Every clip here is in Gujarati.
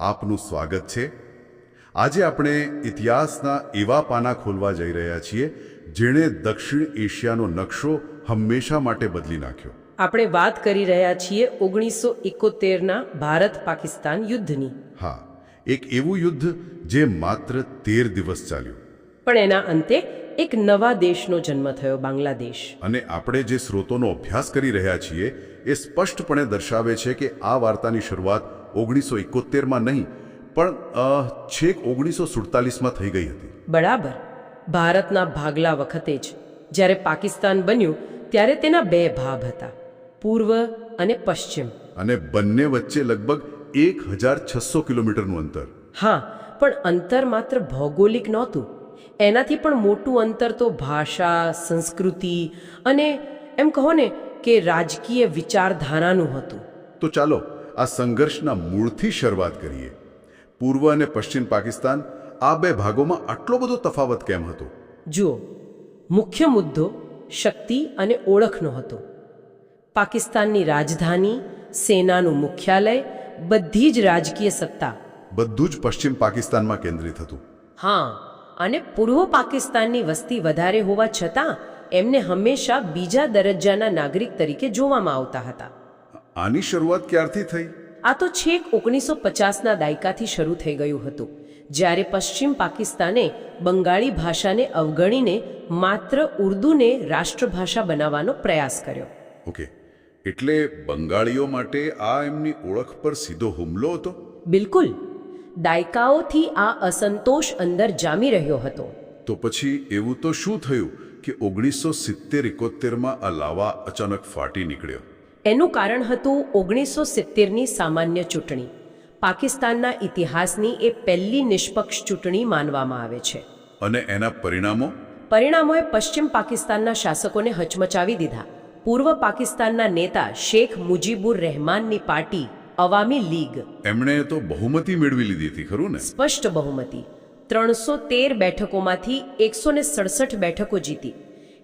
આપનું સ્વાગત છે। આજે આપણે ઇતિહાસના એવા પાના ખોલવા જઈ રહ્યા છીએ જેણે દક્ષિણ એશિયાનો નકશો હંમેશા માટે બદલી નાખ્યો। આપણે વાત કરી રહ્યા છીએ 1971ના ભારત પાકિસ્તાન યુદ્ધની। હા, એક એવું યુદ્ધ જે માત્ર 13 દિવસ ચાલ્યું, પણ એના અંતે એક નવા દેશનો જન્મ થયો, બાંગ્લાદેશ। અને આપણે જે સ્રોતોનો અભ્યાસ કરી રહ્યા છીએ એ સ્પષ્ટપણે દર્શાવે છે કે આ વાર્તાની શરૂઆત 1971માં નહીં પણ છેક 1947માં થઈ ગઈ હતી। બરાબર। ભારતના ભાગલા વખતે જ જ્યારે પાકિસ્તાન બન્યું ત્યારે તેના બે ભાગ હતા, પૂર્વ અને પશ્ચિમ, અને બંને વચ્ચે લગભગ 1600 કિલોમીટરનું અંતર। હા, પણ અંતર માત્ર ભૌગોલિક નહોતું, એનાથી પણ મોટું અંતર તો ભાષા, સંસ્કૃતિ અને એમ કહો ને કે રાજકીય વિચારધારાનું હતું। તો ચાલો આ સંઘર્ષના મૂળથી શરૂઆત કરીએ। પૂર્વ અને પશ્ચિમ પાકિસ્તાન, આ બે ભાગોમાં આટલો બધો તફાવત કેમ હતો? જુઓ, મુખ્ય મુદ્દો શક્તિ અને ઓળખનો હતો। પાકિસ્તાનની રાજધાની, સેનાનું મુખ્યાલય, બધી જ રાજકીય સત્તા બધું જ પશ્ચિમ પાકિસ્તાનમાં કેન્દ્રિત હતું। હા, અને પૂર્વ પાકિસ્તાનની વસ્તી વધારે હોવા છતાં એમને હંમેશા બીજા દરજ્જાના નાગરિક તરીકે જોવામાં આવતા હતા। આની શરૂઆત ક્યારથી થઈ? આ તો છેક 1950ના દાયકાથી શરૂ થઈ ગયું હતું, જ્યારે પશ્ચિમ પાકિસ્તાને બંગાળી ભાષાને અવગણીને માત્ર ઉર્દૂને રાષ્ટ્રભાષા બનાવવાનો પ્રયાસ કર્યો। ઓકે, એટલે બંગાળીઓ માટે આ એમની ઓળખ પર સીધો હુમલો હતો? બિલકુલ। દાયકાઓથી આ અસંતોષ અંદર જામી રહ્યો હતો। તો પછી એવું તો શું થયું કે 1970-71માં આ લાવા અચાનક ફાટી નીકળ્યો? એનું કારણ હતું 1970ની સામાન્ય ચૂંટણી। પાકિસ્તાનના ઇતિહાસની એ પહેલી નિષ્પક્ષ ચૂંટણી માનવામાં આવે છે। અને એના પરિણામોએ પશ્ચિમ પાકિસ્તાનના શાસકોને હચમચાવી દીધા। પૂર્વ પાકિસ્તાનના નેતા શેખ મુજીબુર રહેમાનની પાર્ટી અવામી લીગ, એમણે તો બહુમતી મેળવી લીધી હતી, ખરું ને? સ્પષ્ટ બહુમતી, 313 બેઠકોમાંથી 167 બેઠકો જીતી।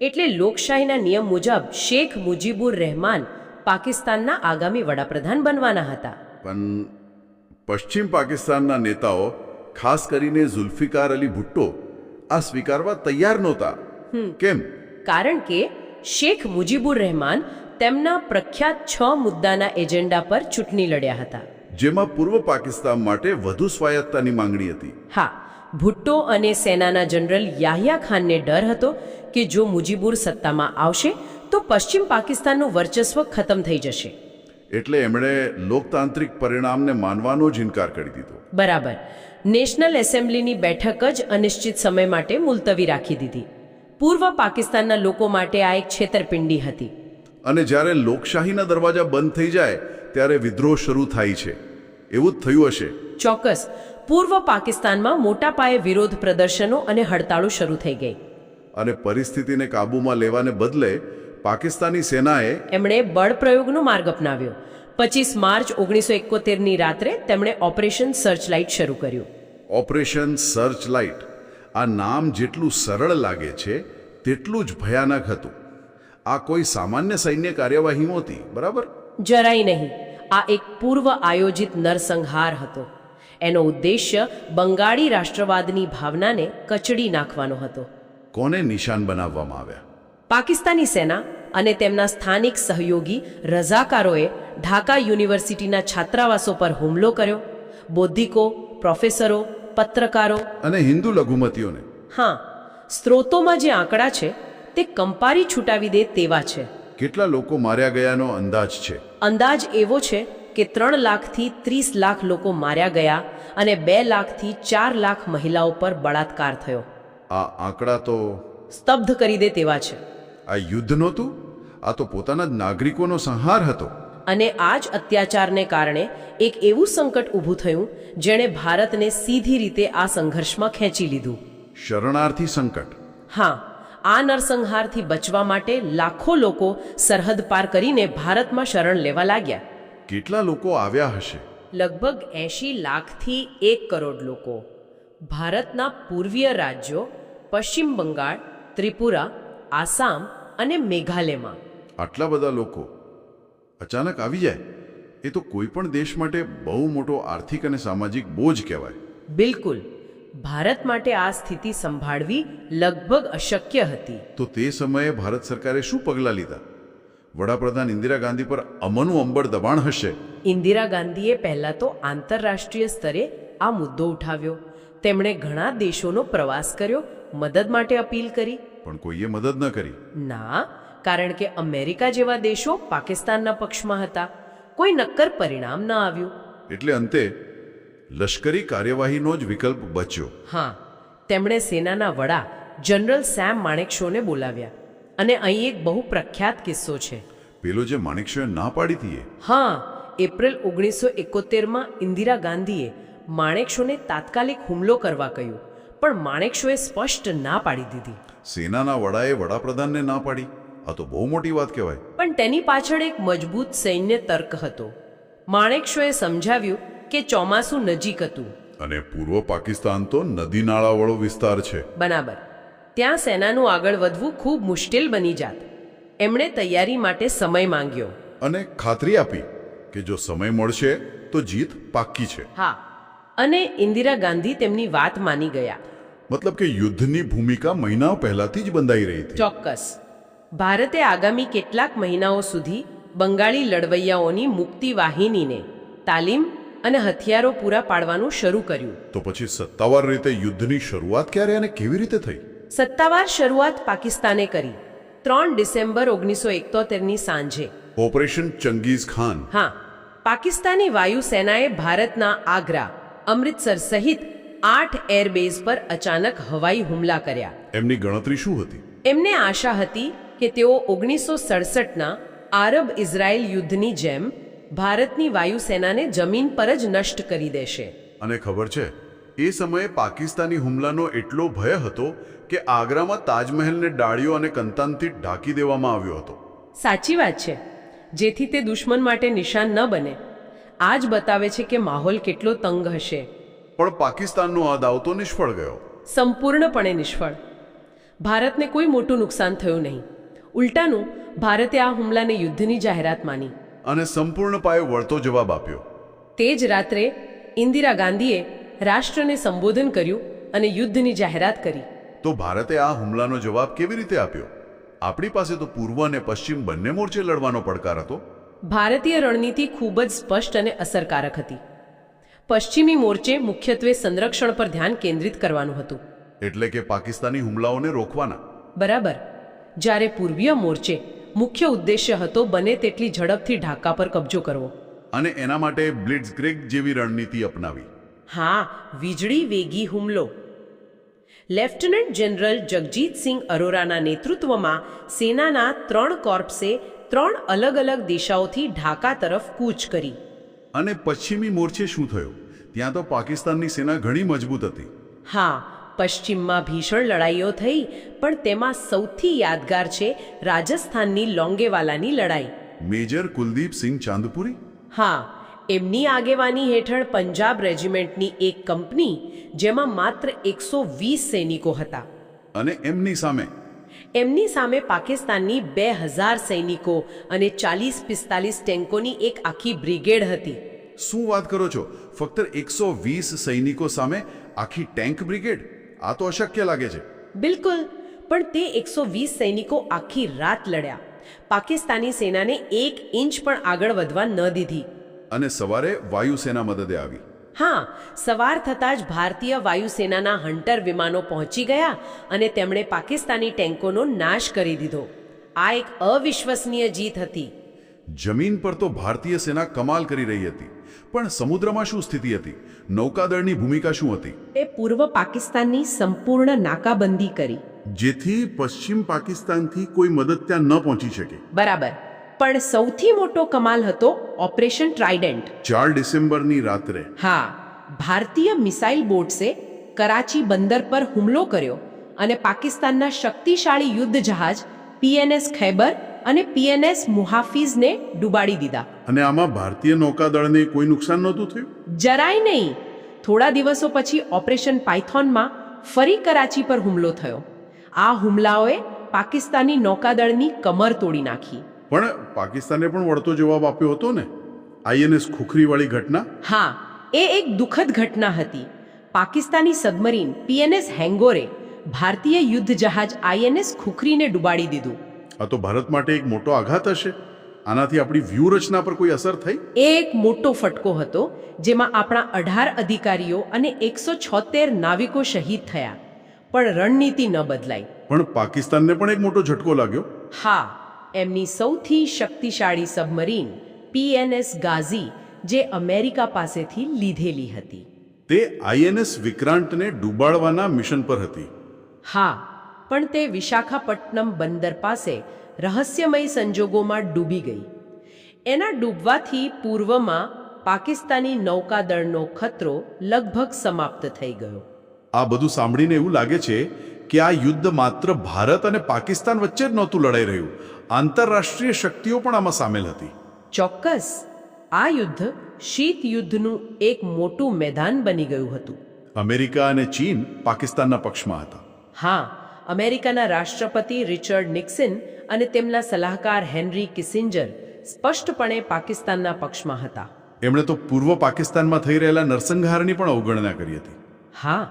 એટલે લોકશાહીના નિયમ મુજબ શેખ મુજીબુર રહેમાન પાકિસ્તાનના આગામી વડાપ્રધાન બનવાના હતા। પણ પશ્ચિમ પાકિસ્તાનના નેતાઓ, ખાસ કરીને ઝુલ્ફિકાર અલી ભુટ્ટો, આ સ્વીકારવા તૈયાર નહોતા। કેમ? કારણ કે શેખ મુજીબુર રહેમાન તેમના પ્રખ્યાત 6 મુદ્દાના એજન્ડા પર ચૂંટણી લડ્યા હતા, જેમાં પૂર્વ પાકિસ્તાન માટે વધુ સ્વાયત્તતાની માંગણી હતી। હા, ભુટ્ટો અને સેનાના જનરલ યાહ્યા ખાનને ડર હતો કે જો મુજીબુર સત્તામાં આવશે તો પશ્ચિમ પાકિસ્તાનનું વર્ચસ્વ ખતમ થઈ જશે। એટલે એમણે લોકતાંત્રિક પરિણામને માનવાનો જ ઇનકાર કરી દીધો। બરાબર। નેશનલ એસેમ્બલીની બેઠક જ અનિશ્ચિત સમય માટે મુલતવી રાખી દીધી। પૂર્વ પાકિસ્તાનના લોકો માટે આ એક છેતરપિંડી હતી। અને જ્યારે લોકશાહીના દરવાજા બંધ થઈ જાય ત્યારે વિદ્રોહ શરૂ થાય છે, એવું જ થયું હશે? ચોક્કસ। પૂર્વ પાકિસ્તાનમાં મોટા પાયે વિરોધ પ્રદર્શનો અને હડતાળો શરૂ થઈ ગઈ। અને પરિસ્થિતિને કાબૂમાં લેવાને બદલે પાકિસ્તાની સેનાએ એમણે બળ પ્રયોગનો માર્ગ અપનાવ્યો। 25 માર્ચ 1971ની રાત્રે તેમણે ઓપરેશન સર્ચલાઇટ શરૂ કર્યું। ઓપરેશન સર્ચલાઇટ, આ નામ જેટલું સરળ લાગે છે તેટલું જ ભયાનક હતું। આ કોઈ સામાન્ય સૈન્ય કાર્યવાહી નહોતી, બરાબર? જરાય નહીં। આ એક પૂર્વ આયોજિત નરસંહાર હતો। એનો ઉદ્દેશ્ય બંગાળી રાષ્ટ્રવાદની ભાવનાને કચડી નાખવાનો હતો। કોને નિશાન બનાવવામાં આવ્યા? પાકિસ્તાની સેના અને તેમના સ્થાનિક સહયોગી રઝાકારોએ ઢાકા યુનિવર્સિટીના છાત્રાવાસો પર હુમલો કર્યો। બૌદ્ધિકો, પ્રોફેસરો, પત્રકારો અને હિન્દુ લઘુમતીઓને। હા, સ્ત્રોતોમાં જે આંકડા છે તે કંપારી છૂટાવી દે તેવા છે। કેટલા લોકો માર્યા ગયાનો અંદાજ છે? અંદાજ એવો છે કે 3 લાખથી 30 લાખ લોકો માર્યા ગયા અને 2 લાખથી 4 લાખ મહિલાઓ પર બળાત્કાર થયો। આ આંકડા તો સ્તબ્ધ કરી દે તેવા છે। આ યુદ્ધ નહોતું, આ તો પોતાના જ નાગરિકોનો સંહાર હતો। અને આ જ અત્યાચારને કારણે એક એવું સંકટ ઊભું થયું જેણે ભારતને સીધી રીતે આ સંઘર્ષમાં ખેંચી લીધું। શરણાર્થી સંકટ? હા। આ નરસંહારથી બચવા માટે લાખો લોકો સરહદ પાર કરીને ભારતમાં શરણ લેવા લાગ્યા। કેટલા લોકો આવ્યા હશે? લગભગ 80 લાખથી 1 કરોડ લોકો। ભારતના પૂર્વીય રાજ્યો પશ્ચિમ બંગાળ, ત્રિપુરા, આસામ અને મેઘાલયમાં। આટલા બધા લોકો અચાનક આવી જાય? એ તો કોઈ પણ દેશ માટે બહુ મોટો આર્થિક અને સામાજિક બોજ કહેવાય. બિલકુલ. ભારત માટે આ સ્થિતિ સંભાળવી લગભગ અશક્ય હતી. તો તે સમયે ભારત સરકારે શું પગલાં લીધા? વડાપ્રધાન ઇન્દિરા ગાંધી પર અમનું અંબળ દબાણ હશે. ઇન્દિરા ગાંધીએ પહેલા તો આંતરરાષ્ટ્રીય સ્તરે આ મુદ્દો ઉઠાવ્યો. તેમણે ઘણા દેશોનો પ્રવાસ કર્યો, મદદ માટે અપીલ કરી. પણ કોઈએ મદદ ન કરી. ના, કારણ કે અમેરિકા જેવા દેશો પાકિસ્તાનના પક્ષમાં હતા. કોઈ નક્કર પરિણામ ન આવ્યું. એટલે અંતે લશ્કરી કાર્યવાહીનો જ વિકલ્પ બચ્યો. હા, તેમણે સેનાના વડા જનરલ સેમ માણેકશોને બોલાવ્યા. અને અહીં એક બહુ પ્રખ્યાત કિસ્સો છે. પેલો જે માણેકશોએ ના પાડી હતી એ? હા, એપ્રિલ 1971માં ઇન્દિરા ગાંધીએ માણેકશોને તાત્કાલિક હુમલો કરવા કહ્યું, પણ માણેકશોએ સ્પષ્ટ ના પાડી દીધી. સેનાના વડાએ વડાપ્રધાનને ના પાડી? આ તો બહુ મોટી વાત કહેવાય. પણ તેની પાછળ એક મજબૂત સૈન્ય તર્ક હતો. માણેકશોએ સમજાવ્યું કે ચોમાસું નજીક હતું. અને પૂર્વ પાકિસ્તાન તો નદી નાળાવાળો વિસ્તાર છે. બરાબર. ત્યાં સેનાનું આગળ વધવું ખૂબ મુશ્કેલ બની જાત. એમણે તૈયારી માટે સમય માંગ્યો. અને ખાતરી આપી કે જો સમય મળશે તો જીત પાક્કી છે. હા, અને ઇન્દિરા ગાંધી તેમની વાત માની ગયા. મતલબ કે યુદ્ધની ભૂમિકા મહિનાઓ પહેલાથી જ બંધાઈ રહી હતી. ચોક્કસ. ભારતે આગામી કેટલાક મહિનાઓ સુધી બંગાળી લડવૈયાઓની મુક્તિ વાહિનીને તાલીમ અને હથિયારો પૂરા પાડવાનું શરૂ કર્યું. તો પછી સત્તાવાર રીતે યુદ્ધની શરૂઆત ક્યારે અને કેવી રીતે થઈ? સત્તાવાર શરૂઆત પાકિસ્તાને કરી 3 ડિસેમ્બર 1971ની સાંજે. ઓપરેશન ચંગીઝ ખાન. હા, પાકિસ્તાની વાયુસેનાએ ભારતના આગ્રા, અમૃતસર સહિત 8 એરબેઝ પર અચાનક હવાઈ હુમલા કર્યા. એમની ગણતરી શું હતી? એમને આશા હતી કે તેઓ 1967ના આરબ ઇઝરાયલ યુદ્ધની જેમ ભારતની વાયુસેનાને જમીન પર જ નષ્ટ કરી દેશે. અને ખબર છે, એ સમયે પાકિસ્તાની હુમલાનો એટલો ભય હતો કે આગ્રામાં તાજમહેલને ડાળીઓ અને કંતાનથી ઢાંકી દેવામાં આવ્યો હતો. સાચી વાત છે, જેથી તે દુશ્મન માટે નિશાન ન બને. આ જ બતાવે છે કે માહોલ કેટલો તંગ હશે. પણ પાકિસ્તાનનો આ દાવ તો નિષ્ફળ ગયો. સંપૂર્ણપણે નિષ્ફળ. ભારતને કોઈ મોટું નુકસાન થયું નહીં. ઉલટાનું, ભારતે આ હુમલાને યુદ્ધની જાહેરાત માની અને સંપૂર્ણ પાયે વળતો જવાબ આપ્યો. તે જ રાત્રે ઇન્દિરા ગાંધીએ રાષ્ટ્રને સંબોધન કર્યું અને યુદ્ધની જાહેરાત કરી. તો ભારતે આ હુમલાનો જવાબ કેવી રીતે આપ્યો? આપણી પાસે તો પૂર્વ અને પશ્ચિમ બંને મોરચે લડવાનો પડકાર હતો. ભારતીય રણનીતિ ખૂબ જ સ્પષ્ટ અને અસરકારક હતી. પશ્ચિમી મોરચે મુખ્યત્વે સંરક્ષણ પર ધ્યાન કેન્દ્રિત કરવાનું હતું. એટલે કે પાકિસ્તાની હુમલાઓને રોકવાના. બરાબર. જ્યારે પૂર્વીય મોરચે મુખ્ય ઉદ્દેશ્ય હતો બને તેટલી ઝડપથી ઢાકા પર કબજો કરવો. અને એના માટે બ્લિટ્ઝક્રિગ જેવી રણનીતિ અપનાવી. હા, વીજળી વેગી હુમલો. લેફ્ટનન્ટ જનરલ જગજીતસિંહ અરોરાના નેતૃત્વમાં સેનાના 3 કોર્પ્સે 3 અલગ અલગ દિશાઓથી ઢાકા તરફ કૂચ કરી. અને પશ્ચિમી મોરચે શું થયું? ત્યાં તો પાકિસ્તાનની સેના ઘણી મજબૂત હતી. હા, પશ્ચિમમાં ભીષણ લડાઈઓ થઈ, પણ તેમાં સૌથી યાદગાર છે રાજસ્થાનની લોંગેવાલાની લડાઈ. મેજર કુલદીપસિંહ ચાંદપુરી? હા, એમની આગેવાની હેઠળ પંજાબ રેજિમેન્ટની એક કંપની, જેમાં માત્ર 120 સૈનિકો હતા. અને એમની સામે પાકિસ્તાનની 2000 સૈનિકો અને 40-45 ટેન્કોની એક આખી બ્રિગેડ હતી. શું વાત કરો છો? ફક્ત 120 સૈનિકો સામે આખી ટેન્ક બ્રિગેડ? આ તો અશક્ય લાગે છે. બિલકુલ, પણ તે 120 સૈનિકો આખી રાત લડ્યા. પાકિસ્તાની સેનાને 1 ઇંચ પણ આગળ વધવા ન દીધી. અને સવારે વાયુસેના મદદે આવી. હા, સવાર થતાં જ ભારતીય વાયુસેનાના હન્ટર વિમાનો પહોંચી ગયા અને તેમણે પાકિસ્તાની ટેન્કોનો નાશ કરી દીધો. આ એક અવિશ્વસનીય જીત હતી. જમીન પર તો ભારતીય સેના કમાલ કરી રહી હતી, પણ સમુદ્રમાં શું સ્થિતિ હતી? નૌકાદળની ભૂમિકા શું હતી? એ પૂર્વ પાકિસ્તાનની સંપૂર્ણ નાકાબંધી કરી, જેથી પશ્ચિમ પાકિસ્તાનથી કોઈ મદદ ત્યાં ન પહોંચી શકે. બરાબર. પણ સૌથી મોટો કમાલ હતો ઓપરેશન ટ્રાઇડન્ટ. 4 ડિસેમ્બરની રાત્રે. હા, ભારતીય મિસાઇલ બોટ્સે કરાચી બંદર પર હુમલો કર્યો અને પાકિસ્તાનના શક્તિશાળી યુદ્ધ જહાજ પીએનએસ ખૈબર અને પીએનએસ મુહાફિઝને ડૂબાડી દીધા. અને આમાં ભારતીય નૌકાદળને કોઈ નુકસાન નહોતું થયું? જરાય નહીં. થોડા દિવસો પછી ઓપરેશન પાયથોનમાં ફરી કરાચી પર હુમલો થયો. આ હુમલાઓએ પાકિસ્તાની નૌકાદળની કમર તોડી નાખી. પણ પાકિસ્તાને પણ વળતો જવાબ આપ્યો હતો ને? આઈએનએસ ખુખરીવાળી ઘટના? હા, એ એક દુઃખદ ઘટના હતી. પાકિસ્તાની સબમરીન પીએનએસ હેંગોરે ભારતીય યુદ્ધ જહાજ આઈએનએસ ખુખરીને ડૂબાડી દીધું. આ તો ભારત માટે એક મોટો આઘાત હશે. આનાથી આપણી વ્યૂહરચના પર કોઈ અસર થઈ? એ એક મોટો ફટકો હતો, જેમાં આપણા 18 અધિકારીઓ અને 176 નાવિકો શહીદ થયા. પણ રણનીતિ ન બદલાઈ. પણ પાકિસ્તાનને પણ એક મોટો ઝટકો લાગ્યો. હા, એમની સૌથી શક્તિશાળી સબમરીન પીએનએસ ગાઝી, જે અમેરિકા પાસેથી લીધેલી હતી. તે આઈએનએસ વિક્રાંતને ડૂબાડવાના મિશન પર હતી. હા, પણ તે વિશાખાપટ્ટનમ બંદર પાસે રહસ્યમય સંજોગોમાં ડૂબી ગઈ. એના ડૂબવાથી પૂર્વમાં પાકિસ્તાની નૌકાદળનો ખતરો લગભગ સમાપ્ત થઈ ગયો. આ બધું સાંભળીને એવું લાગે છે કે આ યુદ્ધ માત્ર ભારત અને પાકિસ્તાન વચ્ચે જ નહોતું લડાઈ રહ્યું. આંતરરાષ્ટ્રીય શક્તિઓ પણ આમાં સામેલ હતી. ચોક્કસ, આ યુદ્ધ શીત યુદ્ધનું એક મોટું મેદાન બની ગયું હતું. અમેરિકા અને ચીન પાકિસ્તાનના પક્ષમાં હતા. હા, અમેરિકાના રાષ્ટ્રપતિ રિચર્ડ નિક્સન અને તેમના સલાહકાર હેનરી કિસિંજર સ્પષ્ટપણે પાકિસ્તાનના પક્ષમાં હતા. એમણે તો પૂર્વ પાકિસ્તાનમાં થઈ રહેલા નરસંહારની પણ અવગણના કરી હતી. હા,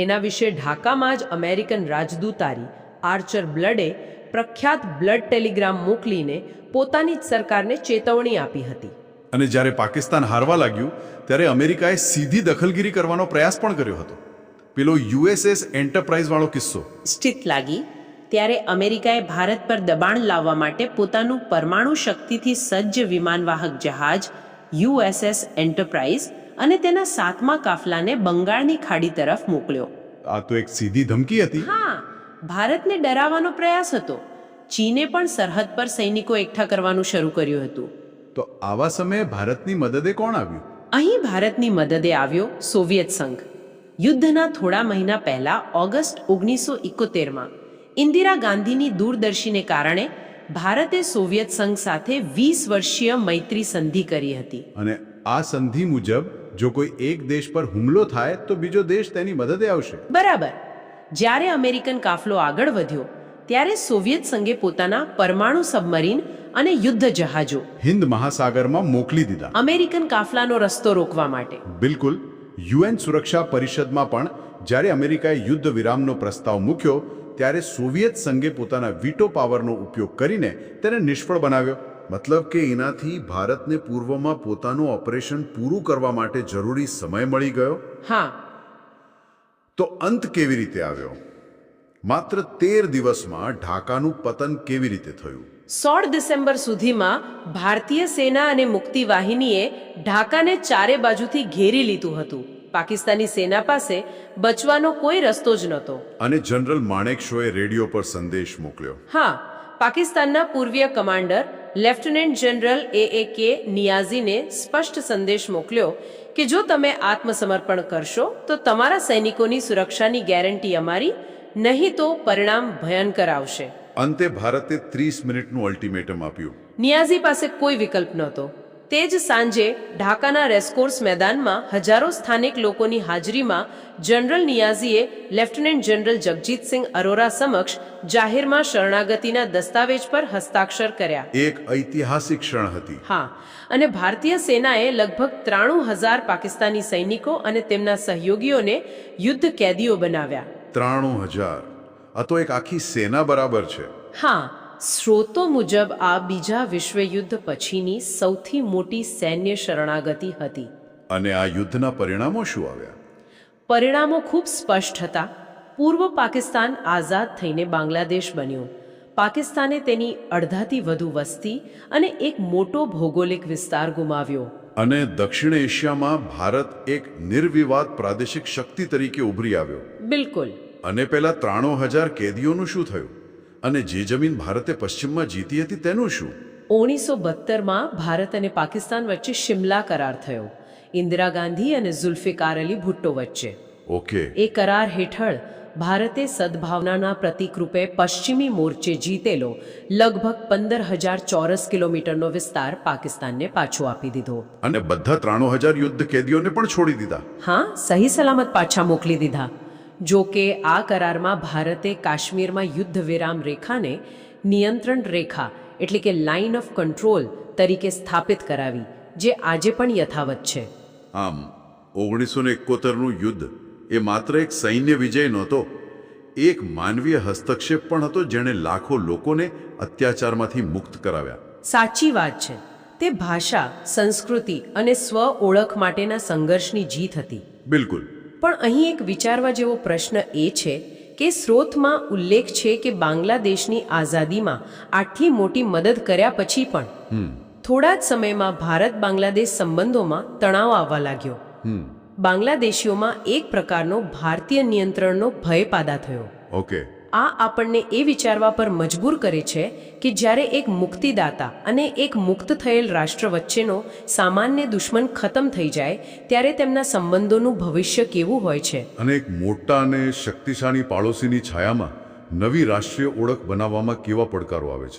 એના વિશે ઢાકામાં જ અમેરિકન રાજદૂતારી આર્ચર બ્લડે પ્રખ્યાત બ્લડ ટેલિગ્રામ મોકલીને પોતાની જ સરકારને ચેતવણી આપી હતી. અને જ્યારે પાકિસ્તાન હારવા લાગ્યું ત્યારે અમેરિકાએ સીધી દખલગીરી કરવાનો પ્રયાસ પણ કર્યો હતો. પેલો યુએસએસ એન્ટરપ્રાઇઝ વાળો કિસ્સો સ્થિત લાગી ત્યારે અમેરિકાએ ભારત પર દબાણ લાવવા માટે પોતાનું પરમાણુ શક્તિથી સજ્જ વિમાનવાહક જહાજ યુએસએસ એન્ટરપ્રાઇઝ અને તેના 7મા કાફલાને બંગાળની ખાડી તરફ મોકલ્યો. આ તો એક સીધી ધમકી હતી. હા, ભારતને ડરાવવાનો પ્રયાસ હતો. ચીને પણ સરહદ પર સૈનિકો એકઠા કરવાનું શરૂ કર્યું હતું. તો આવા સમયે ભારતની મદદે કોણ આવ્યું? અહીં ભારતની મદદે આવ્યો સોવિયત સંઘ. યુદ્ધના થોડા મહિના પહેલા ઓગસ્ટ 1971માં ઇન્દિરા ગાંધીની દૂરદર્શીને કારણે ભારતે સોવિયત સંઘ સાથે 20 વર્ષીય મૈત્રી સંધિ કરી હતી. અને આ સંધિ મુજબ જો કોઈ એક દેશ પર હુમલો થાય તો બીજો દેશ તેની મદદે આવશે. બરાબર. જ્યારે અમેરિકન કાફલો આગળ વધ્યો ત્યારે સોવિયત સંઘે પોતાના પરમાણુ સબમરીન અને યુદ્ધ જહાજો હિન્દ મહાસાગરમાં મોકલી દીધા અમેરિકન કાફલાનો રસ્તો રોકવા માટે. બિલકુલ. યુએન સુરક્ષા પરિષદમાં પણ જ્યારે અમેરિકાએ યુદ્ધ વિરામનો પ્રસ્તાવ મૂક્યો ત્યારે સોવિયત સંઘે પોતાના વીટો પાવરનો ઉપયોગ કરીને તેને નિષ્ફળ બનાવ્યો. મતલબ કે એનાથી ભારતને પૂર્વમાં પોતાનું ઓપરેશન પૂરું કરવા માટે જરૂરી સમય મળી ગયો. હા, તો અંત કેવી રીતે આવ્યો? માત્ર 13 દિવસમાં ઢાકાનું પતન કેવી રીતે થયું? 16 ડિસેમ્બર સુધીમાં ભારતીય સેના અને મુક્તિ વાહિનીએ ઢાકાને ચારે બાજુથી ઘેરી લીધું હતું. પાકિસ્તાની સેના પાસે બચવાનો કોઈ રસ્તો જ નહોતો. અને જનરલ માણેક શોએ રેડિયો પર સંદેશ મોકલ્યો. હા, પાકિસ્તાનના પૂર્વીય કમાન્ડર લેફ્ટનન્ટ જનરલ A.A.K. નિયાઝીને સ્પષ્ટ સંદેશ મોકલ્યો કે જો તમે આત્મસમર્પણ કરશો તો તમારા સૈનિકોની સુરક્ષાની ગેરંટી અમારી, નહીં તો પરિણામ ભયંકર આવશે. અંતે ભારતે 30 મિનિટનું અલ્ટિમેટમ આપ્યું. નિયાઝી પાસે કોઈ વિકલ્પ નહોતો. તે જ સાંજે ઢાકાના રેસકોર્સ મેદાનમાં હજારો સ્થાનિક લોકોની હાજરીમાં જનરલ નિયાઝીએ લેફ્ટનન્ટ જનરલ જગજીતસિંહ અરોરા સમક્ષ જાહેરમાં શરણાગતિના દસ્તાવેજ પર હસ્તાક્ષર કર્યા. એક ઐતિહાસિક ક્ષણ હતી. હા, અને ભારતીય સેનાએ લગભગ 93,000 પાકિસ્તાની સૈનિકો અને તેમના સહયોગીઓને યુદ્ધ કેદીઓ બનાવ્યા. 93,000. આ તો એક આખી સેના બરાબર છે. હા, સ્રોતો મુજબ આ બીજા વિશ્વયુદ્ધ પછીની સૌથી મોટી સૈન્ય શરણાગતિ હતી. અને આ યુદ્ધના પરિણામો શું આવ્યા? પરિણામો ખૂબ સ્પષ્ટ હતા. પૂર્વ પાકિસ્તાન આઝાદ થઈને બાંગ્લાદેશ બન્યો. પાકિસ્તાને તેની અડધાથી વધુ વસ્તી અને એક મોટો ભૌગોલિક વિસ્તાર ગુમાવ્યો. અને દક્ષિણ એશિયામાં ભારત એક નિર્વિવાદ પ્રાદેશિક શક્તિ તરીકે ઉભરી આવ્યો. બિલકુલ. અને પેલા 93,000 કેદીઓનું શું થયું? અને જે જમીન ભારતે પશ્ચિમમાં જીતી હતી તેનું શું? 1972માં ભારત અને પાકિસ્તાન વચ્ચે શિમલા કરાર થયો, ઇન્દિરા ગાંધી અને ઝુલ્ફિકાર અલી ભુટ્ટો વચ્ચે. ઓકે. એ કરાર હેઠળ ભારતે સદભાવનાના પ્રતીક રૂપે પશ્ચિમી મોરચે જીતેલો લગભગ 15,000 ચોરસ કિલોમીટરનો વિસ્તાર પાકિસ્તાનને પાછો આપી દીધો. અને બધા 93,000 યુદ્ધ કેદીઓને પણ છોડી દીધા. હા, સહી સલામત પાછા મોકલી દીધા. જો કે આ કરારમાં ભારતે કાશ્મીરમાં યુદ્ધ વિરામ રેખાને નિયંત્રણ રેખા એટલે કે લાઇન ઓફ કંટ્રોલ તરીકે સ્થાપિત કરાવી, જે આજે પણ યથાવત છે. આમ 1971નું યુદ્ધ એ માત્ર એક સૈન્ય વિજય નહોતો, એક માનવીય હસ્તક્ષેપ પણ હતો જેણે લાખો લોકોને અત્યાચારમાંથી મુક્ત કરાવ્યા. સાચી વાત છે. તે ભાષા, સંસ્કૃતિ અને સ્વ ઓળખ માટેના સંઘર્ષની જીત હતી. બિલકુલ. પણ અહીં એક વિચારવા જેવો પ્રશ્ન એ છે કે સ્રોતમાં ઉલ્લેખ છે કે બાંગ્લાદેશની આઝાદીમાં આટલી મોટી મદદ કર્યા પછી પણ થોડા જ સમયમાં ભારત બાંગ્લાદેશ સંબંધોમાં તણાવ આવવા લાગ્યો. બાંગ્લાદેશીઓમાં એક પ્રકારનો ભારતીય નિયંત્રણનો ભય પેદા થયો. ઓકે. આ આપણને એ વિચારવા પર મજબૂર કરે છે કે જ્યારે એક મુક્તિદાતા અને એક મુક્ત થયેલ રાષ્ટ્ર વચ્ચેનો સામાન્ય દુશ્મન ખતમ થઈ જાય ત્યારે તેમના સંબંધોનું ભવિષ્ય કેવું હોય છે. અને એક મોટા અને શક્તિશાળી પાડોશીની છાયામાં નવી રાષ્ટ્રીય ઓળખ બનાવવામાં કેવા પડકારો આવે છે.